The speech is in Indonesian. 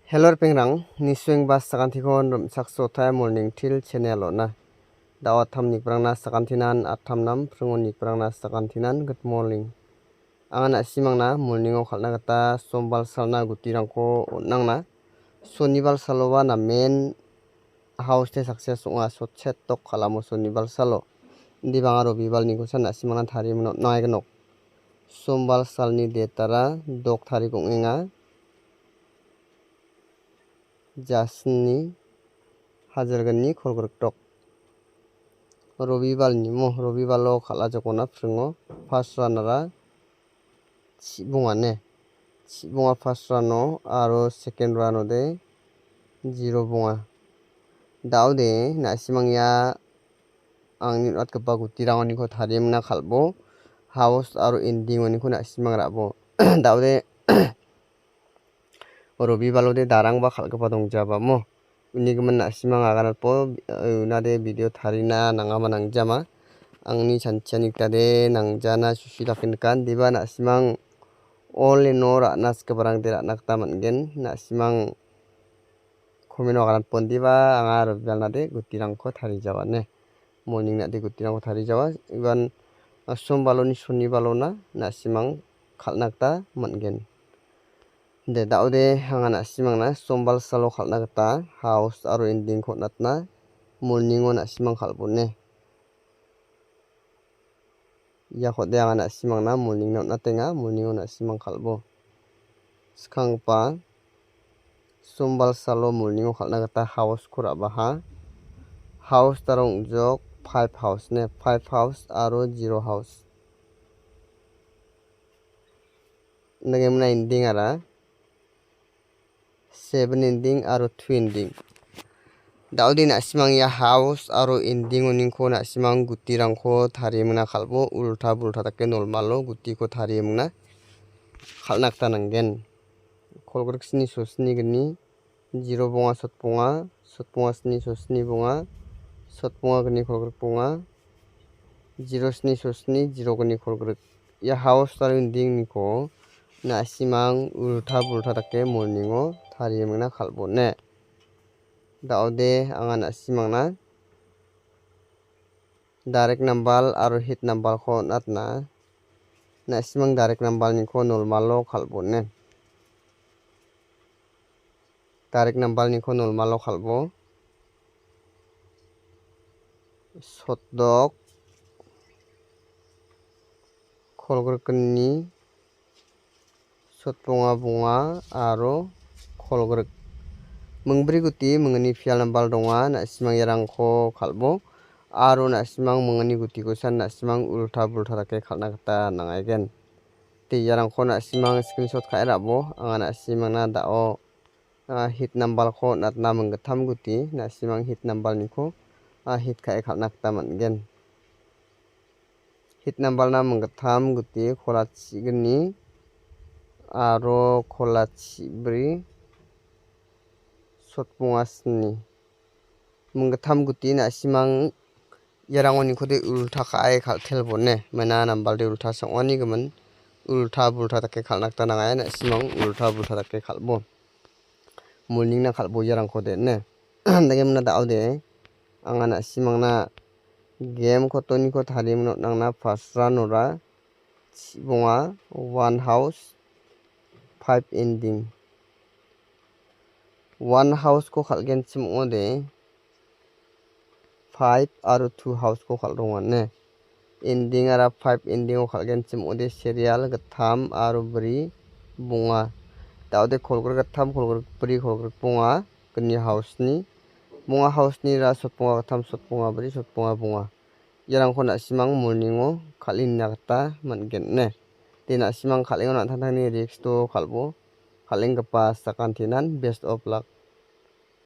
Hello pengrang ni swing bas sakanthikon rum sakso thai morning till channel na dawat tham ni prangna sakanthinan atham nam prungon ni prangna sakanthinan good morning angana simangna morning o khalna gata sombal salna gutirangko onnangna sonibal salowa na main house te success onga sotchet tok khalamo sonibal salo indi bangaro bibal ni kusan asimangna tharimno naignok sombal salni detara dok tarik ongenga jasni hajarganni khorgrok robibalni robibalo khala jokona phringo first runner chibungane chibunga first rano aro second rano de 0 bunga daude nasimangya angni atgapa gutirangoni ko tharimna khalbo house aro ending oni ko nasimang rabo daude robibalode darang ba khalgapa dongjaba mo unigiman nasimang aganalpo unade video tharina nangama nangjama angni sanchani tade nangjana susilakin kan diba nasimang all in all nas kebarang de nakta mangen nasimang komeno agan pondiba anga robibalnade gutirangko thari jawane morning nade gutirangko thari jawa iban sombaloni sonibalona nasimang khalnakta mangen de daude hangana simangna sombal salo khalna gata house aro ending khotnatna morning on asimang khalbone ya khode hangana simangna morning notna tenga morning on asimang khalbo skangpa sombal salo morning o khalna gata house khura baha house tarong jok 5 house ne 5 house aro 0 house nagemna ending ara 7 ending aro 2 ending daudin asimang ya house aro ending oningko nasimang gutirangko tharimna khalbo ulta bulta take normalo gutiko tharimna khalnakta nanggen kolgriksni sosni gni 0 bunga sotpunga sni sosni bunga sotpunga gni kolgrik bunga 0 sni sosni 0 gni kolgrik ya house aro ending niko nasimang ulta bulta take morning o tharimna khalbone daude angana simangna direct number aro hit number ko natna nasimang direct number niko normalo khalbone direct number niko normalo khalbo sotdok kolgrikni sotpunga bunga aro kolgrik mungbri guti mungni fial number donga nasimang yarangko khalbo aro nasimang mungni guti ko san nasimang ulta bulta take khalna gata nangaigen te yarangko nasimang screenshot khai rabo anga nasimangna dao hit number ko natna mungtham guti nasimang hit number niko hit khai khalna gata mangen hit number na mungtham guti khola chigni aro khola chibri sotpunga sni mungtham guti nasimang yarangoni khode ulta khai khalthelbone mana number de ulta songani gaman ulta bulta take khalnakta nangai nasimang ulta bulta take khalbo morning na khalbo yarang khode ne nagemna daude anga nasimangna game khotoni ko tharimno nangna first run ora chibunga 1 house 5 ending 1 house ko khalgen chimode 5 aro 2 house ko khaldongane ending ara 5 ending o khalgen chimode serial gatham aro bri bunga daude kholgor gatham kholgor bri kholgor bunga kni house ni bunga house ni ra sotpunga gatham sotpunga bri sotpunga bunga yarangko nasimang morning o khalina gata mangen ne tina simang khalingo na thangni risk to khalbo khalengpa sakanthinan best of luck